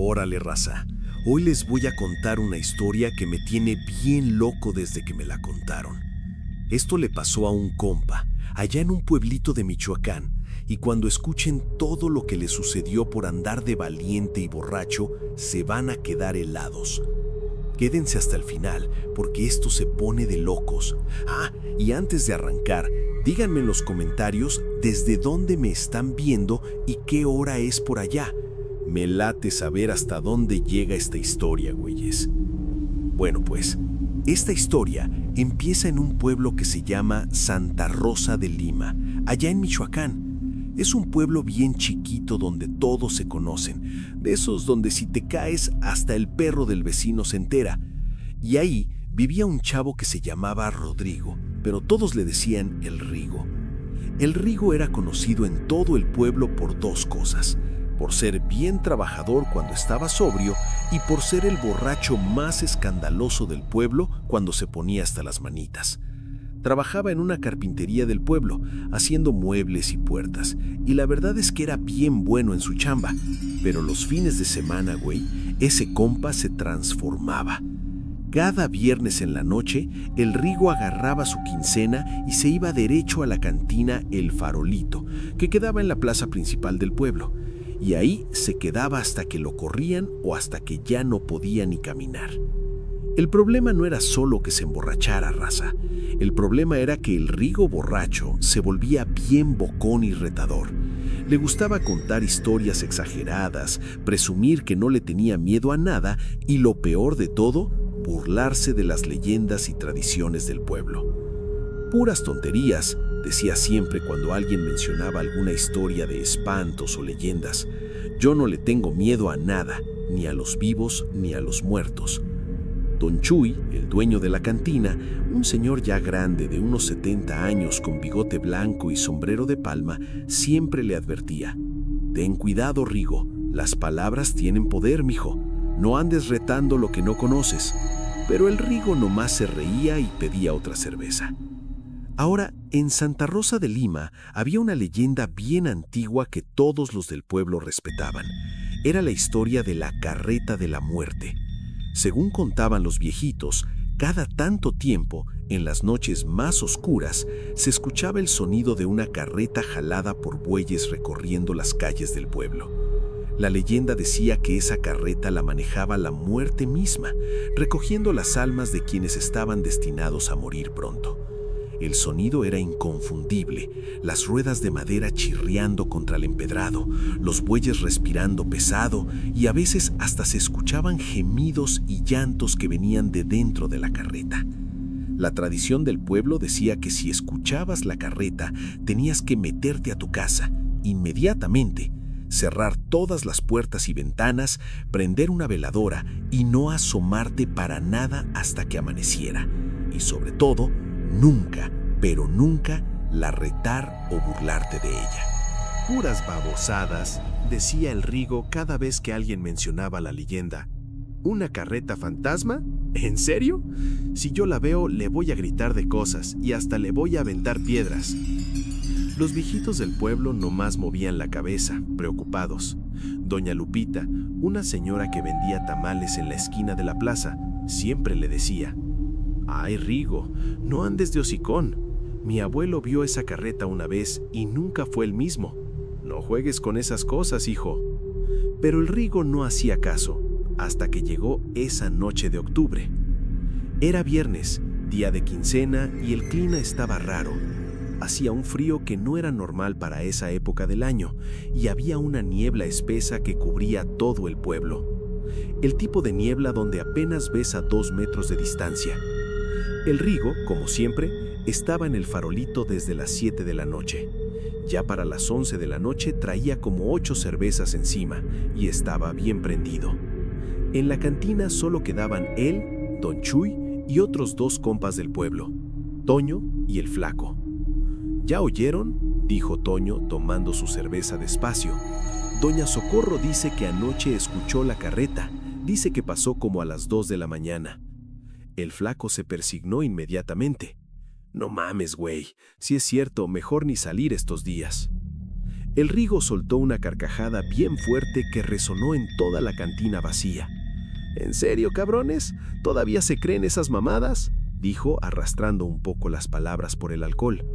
Órale, raza. Hoy les voy a contar una historia que me tiene bien loco desde que me la contaron. Esto le pasó a un compa, allá en un pueblito de Michoacán, y cuando escuchen todo lo que le sucedió por andar de valiente y borracho, se van a quedar helados. Quédense hasta el final, porque esto se pone de locos. Y antes de arrancar, díganme en los comentarios desde dónde me están viendo y qué hora es por allá. Me late saber hasta dónde llega esta historia, güeyes. Bueno, pues, esta historia empieza en un pueblo que se llama Santa Rosa de Lima, allá en Michoacán. Es un pueblo bien chiquito donde todos se conocen, de esos donde si te caes hasta el perro del vecino se entera. Y ahí vivía un chavo que se llamaba Rodrigo, pero todos le decían el Rigo. El Rigo era conocido en todo el pueblo por dos cosas: por ser bien trabajador cuando estaba sobrio y por ser el borracho más escandaloso del pueblo cuando se ponía hasta las manitas. Trabajaba en una carpintería del pueblo, haciendo muebles y puertas, y la verdad es que era bien bueno en su chamba, pero los fines de semana, güey, ese compa se transformaba. Cada viernes en la noche, el Rigo agarraba su quincena y se iba derecho a la cantina El Farolito, que quedaba en la plaza principal del pueblo. Y ahí se quedaba hasta que lo corrían o hasta que ya no podía ni caminar. El problema no era solo que se emborrachara, raza. El problema era que el Rigo borracho se volvía bien bocón y retador. Le gustaba contar historias exageradas, presumir que no le tenía miedo a nada y, lo peor de todo, burlarse de las leyendas y tradiciones del pueblo. Puras tonterías, decía siempre cuando alguien mencionaba alguna historia de espantos o leyendas. Yo no le tengo miedo a nada, ni a los vivos ni a los muertos. Don Chuy, el dueño de la cantina, un señor ya grande de unos 70 años con bigote blanco y sombrero de palma, siempre le advertía: «Ten cuidado, Rigo, las palabras tienen poder, mijo. No andes retando lo que no conoces». Pero el Rigo nomás se reía y pedía otra cerveza. Ahora, en Santa Rosa de Lima había una leyenda bien antigua que todos los del pueblo respetaban. Era la historia de la carreta de la muerte. Según contaban los viejitos, cada tanto tiempo, en las noches más oscuras, se escuchaba el sonido de una carreta jalada por bueyes recorriendo las calles del pueblo. La leyenda decía que esa carreta la manejaba la muerte misma, recogiendo las almas de quienes estaban destinados a morir pronto. El sonido era inconfundible, las ruedas de madera chirriando contra el empedrado, los bueyes respirando pesado y a veces hasta se escuchaban gemidos y llantos que venían de dentro de la carreta. La tradición del pueblo decía que si escuchabas la carreta tenías que meterte a tu casa inmediatamente, cerrar todas las puertas y ventanas, prender una veladora y no asomarte para nada hasta que amaneciera. Y sobre todo, nunca, pero nunca, la retar o burlarte de ella. Puras babosadas, decía el Rigo cada vez que alguien mencionaba la leyenda. ¿Una carreta fantasma? ¿En serio? Si yo la veo, le voy a gritar de cosas y hasta le voy a aventar piedras. Los viejitos del pueblo nomás movían la cabeza, preocupados. Doña Lupita, una señora que vendía tamales en la esquina de la plaza, siempre le decía: «Ay, Rigo, no andes de hocicón. Mi abuelo vio esa carreta una vez y nunca fue el mismo. No juegues con esas cosas, hijo». Pero el Rigo no hacía caso, hasta que llegó esa noche de octubre. Era viernes, día de quincena, y el clima estaba raro. Hacía un frío que no era normal para esa época del año, y había una niebla espesa que cubría todo el pueblo. El tipo de niebla donde apenas ves a 2 metros de distancia. El Rigo, como siempre, estaba en el farolito desde las 7 de la noche. Ya para las 11 de la noche traía como 8 cervezas encima y estaba bien prendido. En la cantina solo quedaban él, Don Chuy y otros 2 compas del pueblo, Toño y el Flaco. «¿Ya oyeron?», dijo Toño tomando su cerveza despacio. «Doña Socorro dice que anoche escuchó la carreta. Dice que pasó como a las 2 de la mañana». El Flaco se persignó inmediatamente. «No mames, güey. Si es cierto, mejor ni salir estos días». El Rigo soltó una carcajada bien fuerte que resonó en toda la cantina vacía. ¿En serio, cabrones? ¿Todavía se creen esas mamadas?, dijo, arrastrando un poco las palabras por el alcohol.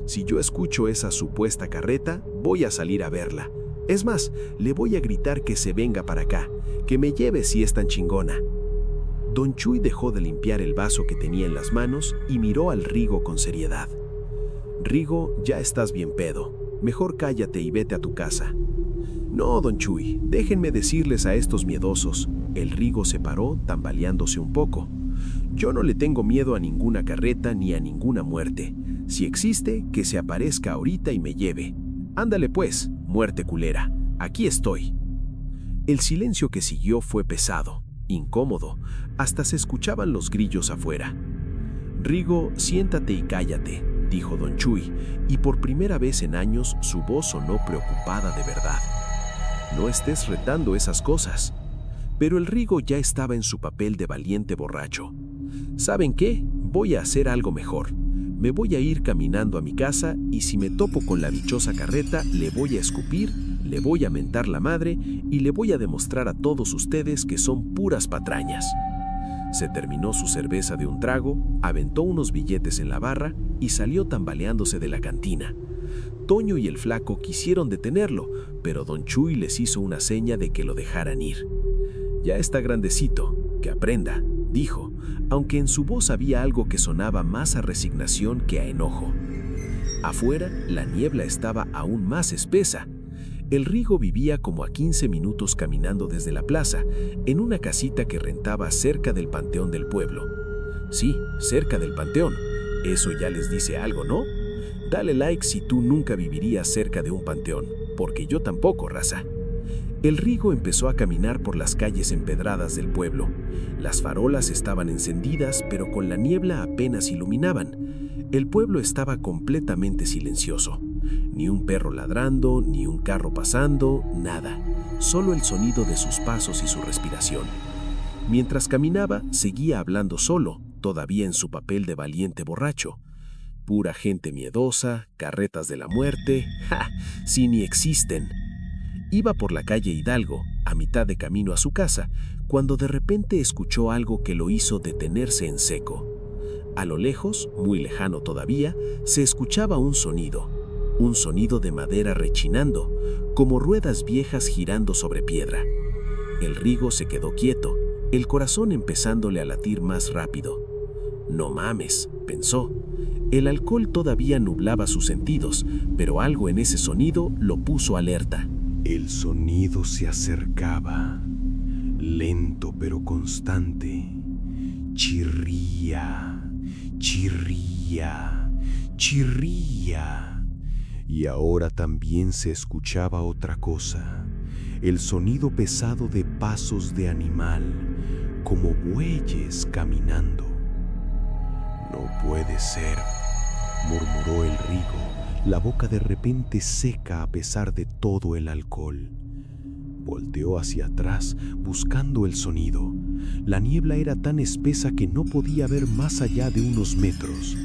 Si yo escucho esa supuesta carreta, voy a salir a verla. Es más, le voy a gritar que se venga para acá, que me lleve si es tan chingona. Don Chuy dejó de limpiar el vaso que tenía en las manos y miró al Rigo con seriedad. Rigo, ya estás bien pedo. Mejor cállate y vete a tu casa. No, don Chuy, déjenme decirles a estos miedosos. El Rigo se paró, tambaleándose un poco. Yo no le tengo miedo a ninguna carreta ni a ninguna muerte. Si existe, que se aparezca ahorita y me lleve. Ándale pues, muerte culera. Aquí estoy. El silencio que siguió fue pesado, incómodo. Hasta se escuchaban los grillos afuera. Rigo, siéntate y cállate, dijo don Chuy, y por primera vez en años su voz sonó preocupada de verdad. No estés retando esas cosas. Pero el Rigo ya estaba en su papel de valiente borracho. ¿Saben qué? Voy a hacer algo mejor. Me voy a ir caminando a mi casa y si me topo con la dichosa carreta, le voy a escupir, le voy a mentar la madre y le voy a demostrar a todos ustedes que son puras patrañas. Se terminó su cerveza de un trago, aventó unos billetes en la barra y salió tambaleándose de la cantina. Toño y el Flaco quisieron detenerlo, pero don Chuy les hizo una seña de que lo dejaran ir. Ya está grandecito, que aprenda, dijo, aunque en su voz había algo que sonaba más a resignación que a enojo. Afuera, la niebla estaba aún más espesa. El Rigo vivía como a 15 minutos caminando desde la plaza, en una casita que rentaba cerca del panteón del pueblo. Sí, cerca del panteón. Eso ya les dice algo, ¿no? Dale like si tú nunca vivirías cerca de un panteón, porque yo tampoco, raza. El Rigo empezó a caminar por las calles empedradas del pueblo. Las farolas estaban encendidas, pero con la niebla apenas iluminaban. El pueblo estaba completamente silencioso. Ni un perro ladrando, ni un carro pasando, nada. Solo el sonido de sus pasos y su respiración. Mientras caminaba, seguía hablando solo, todavía en su papel de valiente borracho. Pura gente miedosa, carretas de la muerte, ¡ja! Si ni existen. Iba por la calle Hidalgo, a mitad de camino a su casa, cuando de repente escuchó algo que lo hizo detenerse en seco. A lo lejos, muy lejano todavía, se escuchaba un sonido de madera rechinando, como ruedas viejas girando sobre piedra. El Rigo se quedó quieto, el corazón empezándole a latir más rápido. No mames, pensó. El alcohol todavía nublaba sus sentidos, pero algo en ese sonido lo puso alerta. El sonido se acercaba, lento pero constante. Chirría, chirría, chirría. Y ahora también se escuchaba otra cosa, el sonido pesado de pasos de animal, como bueyes caminando. No puede ser, murmuró el Rigo, la boca de repente seca a pesar de todo el alcohol. Volteó hacia atrás, buscando el sonido. La niebla era tan espesa que no podía ver más allá de unos metros.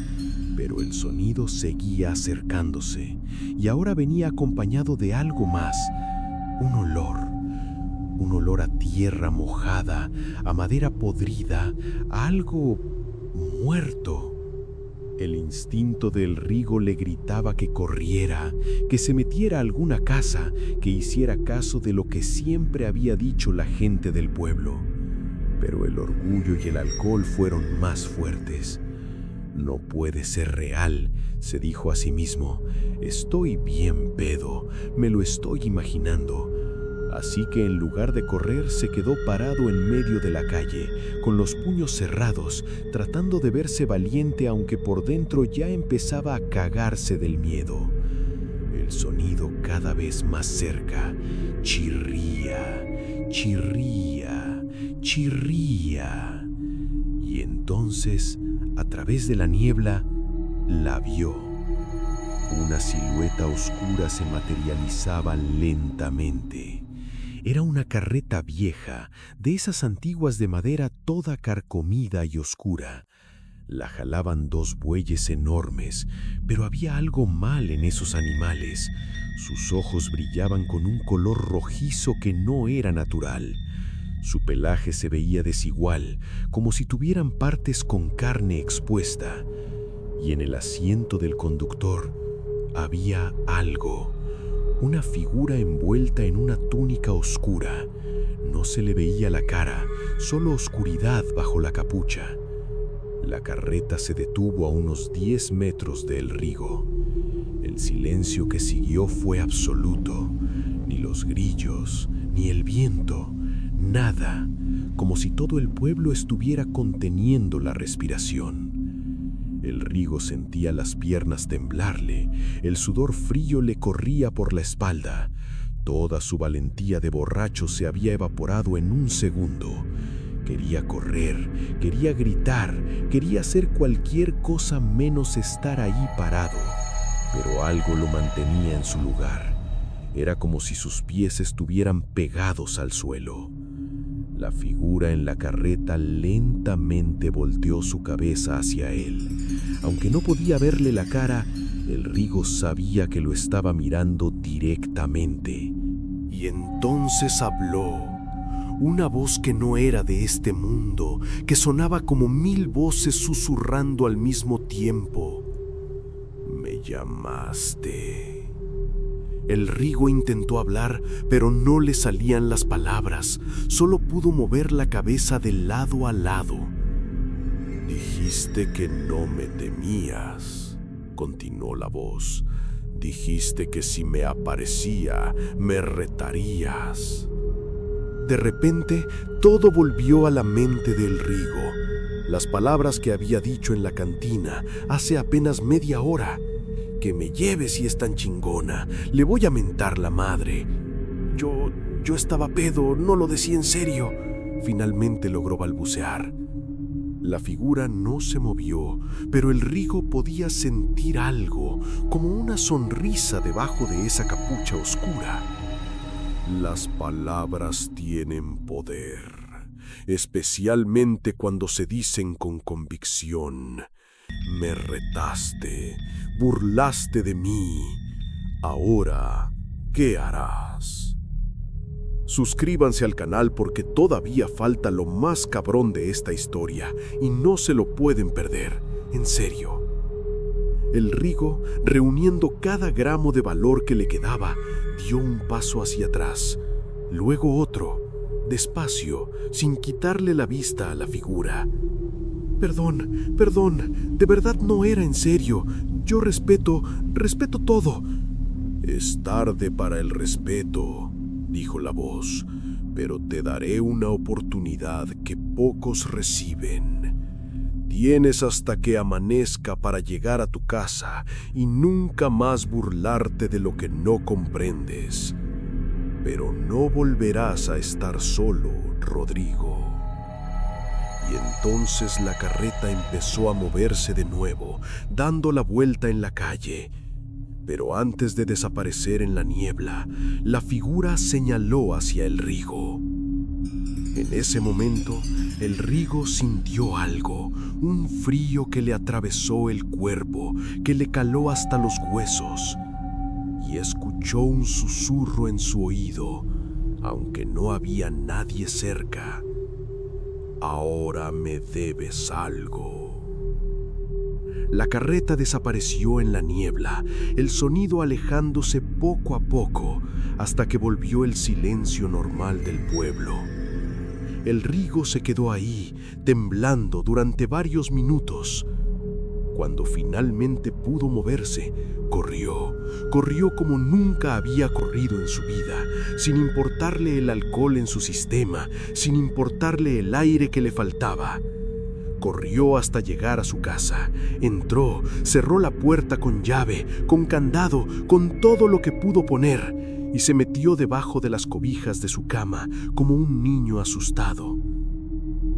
Pero el sonido seguía acercándose, y ahora venía acompañado de algo más. Un olor a tierra mojada, a madera podrida, a algo muerto. El instinto del Rigo le gritaba que corriera, que se metiera a alguna casa, que hiciera caso de lo que siempre había dicho la gente del pueblo. Pero el orgullo y el alcohol fueron más fuertes. No puede ser real, se dijo a sí mismo. Estoy bien pedo, me lo estoy imaginando. Así que en lugar de correr, se quedó parado en medio de la calle, con los puños cerrados, tratando de verse valiente, aunque por dentro ya empezaba a cagarse del miedo. El sonido cada vez más cerca, chirría, chirría, chirría. Y entonces, a través de la niebla, la vio. Una silueta oscura se materializaba lentamente. Era una carreta vieja, de esas antiguas de madera toda carcomida y oscura. La jalaban dos bueyes enormes, pero había algo mal en esos animales. Sus ojos brillaban con un color rojizo que no era natural. Su pelaje se veía desigual, como si tuvieran partes con carne expuesta. Y en el asiento del conductor había algo, una figura envuelta en una túnica oscura. No se le veía la cara, solo oscuridad bajo la capucha. La carreta se detuvo a unos 10 metros de El Rigo. El silencio que siguió fue absoluto. Ni los grillos, ni el viento, nada, como si todo el pueblo estuviera conteniendo la respiración. El Rigo sentía las piernas temblarle, el sudor frío le corría por la espalda. Toda su valentía de borracho se había evaporado en un segundo. Quería correr, quería gritar, quería hacer cualquier cosa menos estar ahí parado. Pero algo lo mantenía en su lugar. Era como si sus pies estuvieran pegados al suelo. La figura en la carreta lentamente volteó su cabeza hacia él. Aunque no podía verle la cara, El Rigo sabía que lo estaba mirando directamente. Y entonces habló. Una voz que no era de este mundo, que sonaba como 1000 voces susurrando al mismo tiempo. «Me llamaste». El Rigo intentó hablar, pero no le salían las palabras. Solo pudo mover la cabeza de lado a lado. «Dijiste que no me temías», continuó la voz. «Dijiste que si me aparecía, me retarías». De repente, todo volvió a la mente del Rigo. Las palabras que había dicho en la cantina hace apenas media hora. «Que me lleve si es tan chingona, le voy a mentar la madre». Yo estaba pedo, no lo decía en serio. Finalmente logró balbucear. La figura no se movió, pero el Rigo podía sentir algo, como una sonrisa debajo de esa capucha oscura. «Las palabras tienen poder, especialmente cuando se dicen con convicción. Me retaste, burlaste de mí. Ahora, ¿qué harás?». Suscríbanse al canal porque todavía falta lo más cabrón de esta historia y no se lo pueden perder, en serio. El Rigo, reuniendo cada gramo de valor que le quedaba, dio un paso hacia atrás, luego otro, despacio, sin quitarle la vista a la figura. Perdón, de verdad no era en serio. Yo respeto todo». «Es tarde para el respeto», dijo la voz, «pero te daré una oportunidad que pocos reciben. Tienes hasta que amanezca para llegar a tu casa y nunca más burlarte de lo que no comprendes. Pero no volverás a estar solo, Rodrigo». Y entonces la carreta empezó a moverse de nuevo, dando la vuelta en la calle. Pero antes de desaparecer en la niebla, la figura señaló hacia el Rigo. En ese momento, el Rigo sintió algo, un frío que le atravesó el cuerpo, que le caló hasta los huesos, y escuchó un susurro en su oído, aunque no había nadie cerca. «Ahora me debes algo». La carreta desapareció en la niebla, el sonido alejándose poco a poco, hasta que volvió el silencio normal del pueblo. El Rigo se quedó ahí, temblando durante varios minutos. Cuando finalmente pudo moverse, corrió como nunca había corrido en su vida, sin importarle el alcohol en su sistema, sin importarle el aire que le faltaba. Corrió hasta llegar a su casa. Entró, cerró la puerta con llave, con candado, con todo lo que pudo poner, y se metió debajo de las cobijas de su cama como un niño asustado.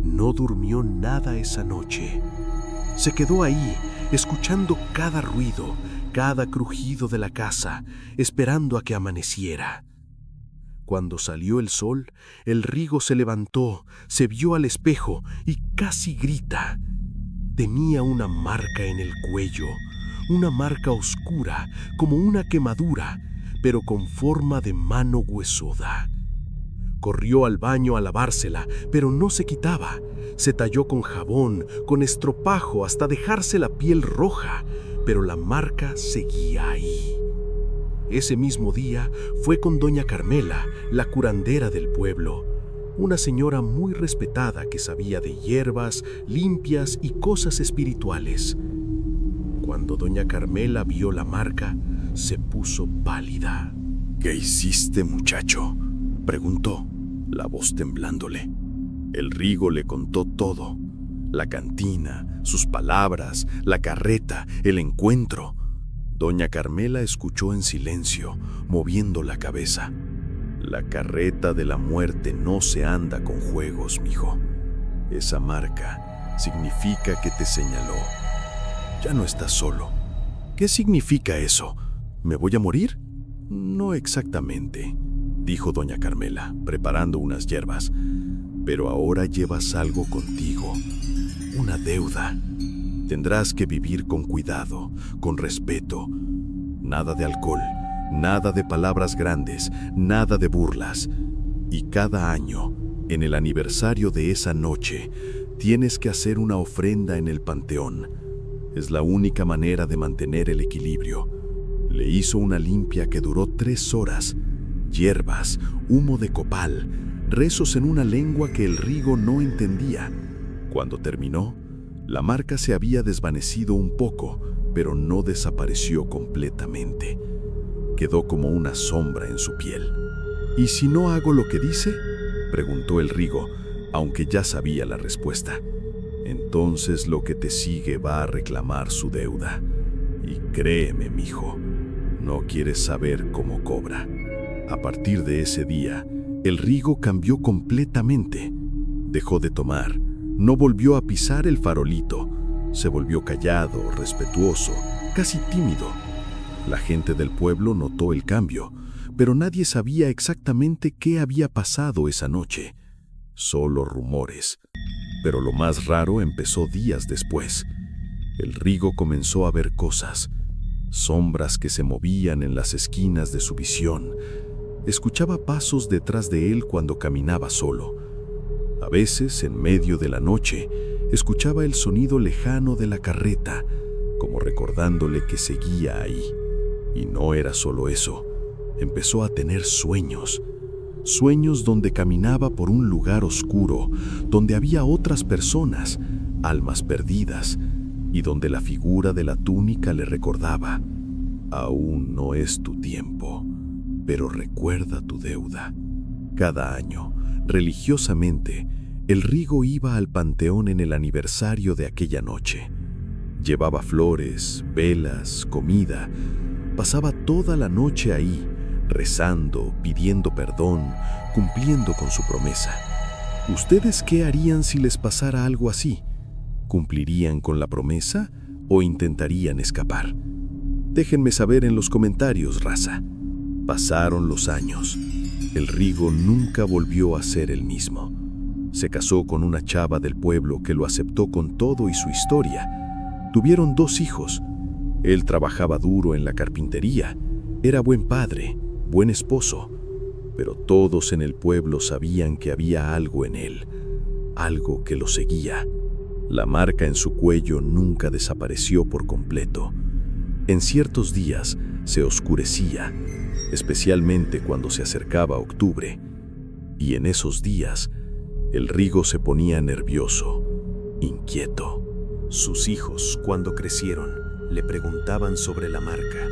No durmió nada esa noche. Se quedó ahí, escuchando cada ruido, cada crujido de la casa, esperando a que amaneciera. Cuando salió el sol, el Rigo se levantó, se vio al espejo y casi grita. Tenía una marca en el cuello, una marca oscura, como una quemadura, pero con forma de mano huesuda. Corrió al baño a lavársela, pero no se quitaba. Se talló con jabón, con estropajo, hasta dejarse la piel roja, pero la marca seguía ahí. Ese mismo día fue con doña Carmela, la curandera del pueblo, una señora muy respetada que sabía de hierbas, limpias y cosas espirituales. Cuando doña Carmela vio la marca, se puso pálida. ¿Qué hiciste, muchacho?, preguntó, la voz temblándole. El Rigo le contó todo: la cantina, sus palabras, la carreta, el encuentro. Doña Carmela escuchó en silencio, moviendo la cabeza. La carreta de la muerte no se anda con juegos, mijo. Esa marca significa que te señaló. Ya no estás solo. ¿Qué significa eso? ¿Me voy a morir? No exactamente, dijo doña Carmela, preparando unas hierbas. Pero ahora llevas algo contigo, una deuda. Tendrás que vivir con cuidado, con respeto. Nada de alcohol, nada de palabras grandes, nada de burlas. Y cada año, en el aniversario de esa noche, tienes que hacer una ofrenda en el panteón. Es la única manera de mantener el equilibrio. Le hizo una limpia que duró 3 horas. Hierbas, humo de copal, rezos en una lengua que el Rigo no entendía. Cuando terminó, la marca se había desvanecido un poco, pero no desapareció completamente. Quedó como una sombra en su piel. ¿Y si no hago lo que dice?, preguntó el Rigo, aunque ya sabía la respuesta. Entonces lo que te sigue va a reclamar su deuda. Y créeme, mijo, no quieres saber cómo cobra. A partir de ese día, el Rigo cambió completamente. Dejó de tomar, no volvió a pisar el farolito. Se volvió callado, respetuoso, casi tímido. La gente del pueblo notó el cambio, pero nadie sabía exactamente qué había pasado esa noche. Solo rumores. Pero lo más raro empezó días después. El Rigo comenzó a ver cosas, sombras que se movían en las esquinas de su visión. Escuchaba pasos detrás de él cuando caminaba solo. A veces, en medio de la noche, escuchaba el sonido lejano de la carreta, como recordándole que seguía ahí. Y no era solo eso. Empezó a tener sueños. Sueños donde caminaba por un lugar oscuro, donde había otras personas, almas perdidas, y donde la figura de la túnica le recordaba: aún no es tu tiempo, pero recuerda tu deuda. Cada año, religiosamente, el Rigo iba al panteón en el aniversario de aquella noche. Llevaba flores, velas, comida. Pasaba toda la noche ahí, rezando, pidiendo perdón, cumpliendo con su promesa. ¿Ustedes qué harían si les pasara algo así? ¿Cumplirían con la promesa o intentarían escapar? Déjenme saber en los comentarios, raza. Pasaron los años. El Rigo nunca volvió a ser el mismo. Se casó con una chava del pueblo que lo aceptó con todo y su historia. Tuvieron 2 hijos. Él trabajaba duro en la carpintería. Era buen padre, buen esposo. Pero todos en el pueblo sabían que había algo en él, algo que lo seguía. La marca en su cuello nunca desapareció por completo. En ciertos días se oscurecía, especialmente cuando se acercaba octubre. Y en esos días, el Rigo se ponía nervioso, inquieto. Sus hijos, cuando crecieron, le preguntaban sobre la marca.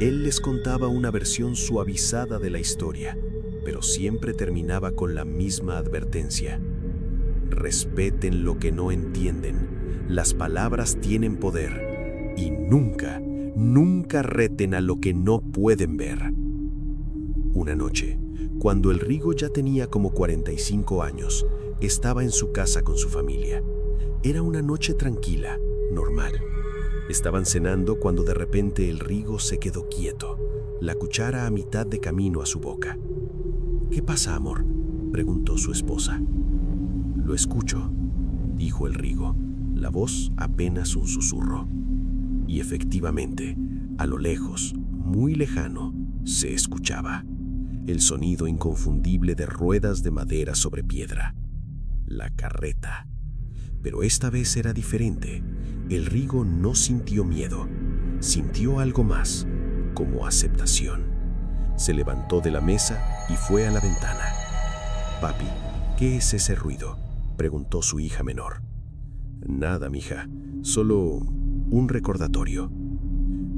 Él les contaba una versión suavizada de la historia, pero siempre terminaba con la misma advertencia: respeten lo que no entienden. Las palabras tienen poder y nunca, nunca reten a lo que no pueden ver. Una noche, cuando el Rigo ya tenía como 45 años, estaba en su casa con su familia. Era una noche tranquila, normal. Estaban cenando cuando de repente el Rigo se quedó quieto, la cuchara a mitad de camino a su boca. ¿Qué pasa, amor?, preguntó su esposa. Lo escucho, dijo el Rigo, la voz apenas un susurro. Y efectivamente, a lo lejos, muy lejano, se escuchaba el sonido inconfundible de ruedas de madera sobre piedra. La carreta. Pero esta vez era diferente. El Rigo no sintió miedo, sintió algo más, como aceptación. Se levantó de la mesa y fue a la ventana. «Papi, ¿qué es ese ruido?», preguntó su hija menor. «Nada, mija, solo un recordatorio».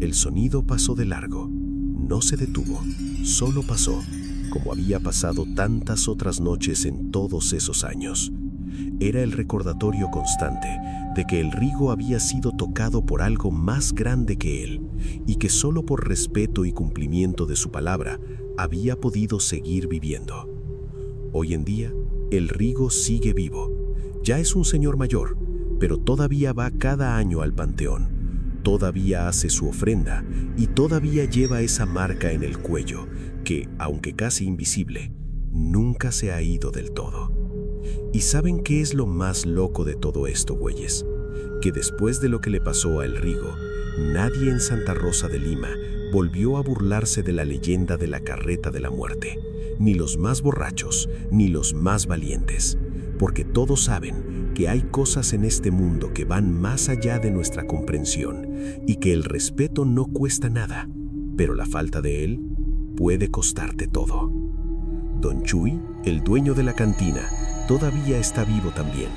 El sonido pasó de largo, no se detuvo, solo pasó, como había pasado tantas otras noches en todos esos años. Era el recordatorio constante de que el Rigo había sido tocado por algo más grande que él y que solo por respeto y cumplimiento de su palabra había podido seguir viviendo. Hoy en día, el Rigo sigue vivo. Ya es un señor mayor, pero todavía va cada año al panteón. Todavía hace su ofrenda y todavía lleva esa marca en el cuello que, aunque casi invisible, nunca se ha ido del todo. ¿Y saben qué es lo más loco de todo esto, güeyes? Que después de lo que le pasó a El Rigo, nadie en Santa Rosa de Lima volvió a burlarse de la leyenda de la carreta de la muerte, ni los más borrachos, ni los más valientes, porque todos saben que hay cosas en este mundo que van más allá de nuestra comprensión y que el respeto no cuesta nada, pero la falta de él puede costarte todo. Don Chuy, el dueño de la cantina, todavía está vivo también,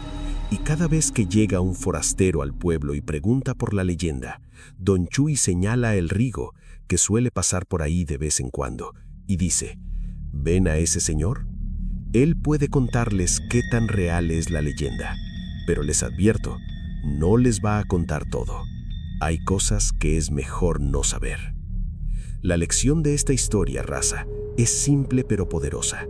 y cada vez que llega un forastero al pueblo y pregunta por la leyenda, Don Chuy señala a El Rigo, que suele pasar por ahí de vez en cuando, y dice: ¿ven a ese señor? Él puede contarles qué tan real es la leyenda, pero les advierto, no les va a contar todo. Hay cosas que es mejor no saber. La lección de esta historia, raza, es simple pero poderosa.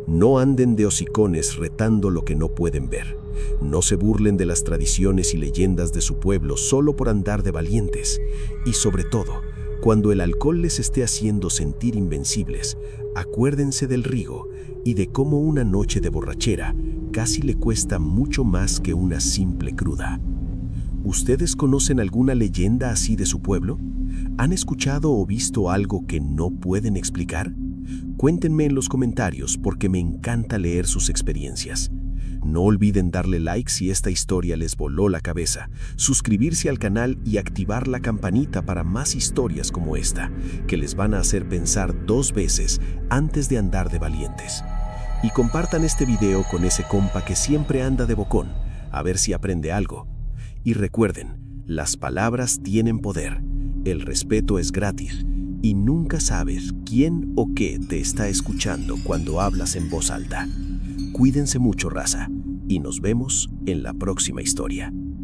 No anden de hocicones retando lo que no pueden ver. No se burlen de las tradiciones y leyendas de su pueblo solo por andar de valientes. Y sobre todo, cuando el alcohol les esté haciendo sentir invencibles, acuérdense del Rigo y de cómo una noche de borrachera casi le cuesta mucho más que una simple cruda. ¿Ustedes conocen alguna leyenda así de su pueblo? ¿Han escuchado o visto algo que no pueden explicar? Cuéntenme en los comentarios porque me encanta leer sus experiencias. No olviden darle like si esta historia les voló la cabeza, suscribirse al canal y activar la campanita para más historias como esta, que les van a hacer pensar 2 veces antes de andar de valientes. Y compartan este video con ese compa que siempre anda de bocón, a ver si aprende algo. Y recuerden, las palabras tienen poder, el respeto es gratis, y nunca sabes quién o qué te está escuchando cuando hablas en voz alta. Cuídense mucho, raza, y nos vemos en la próxima historia.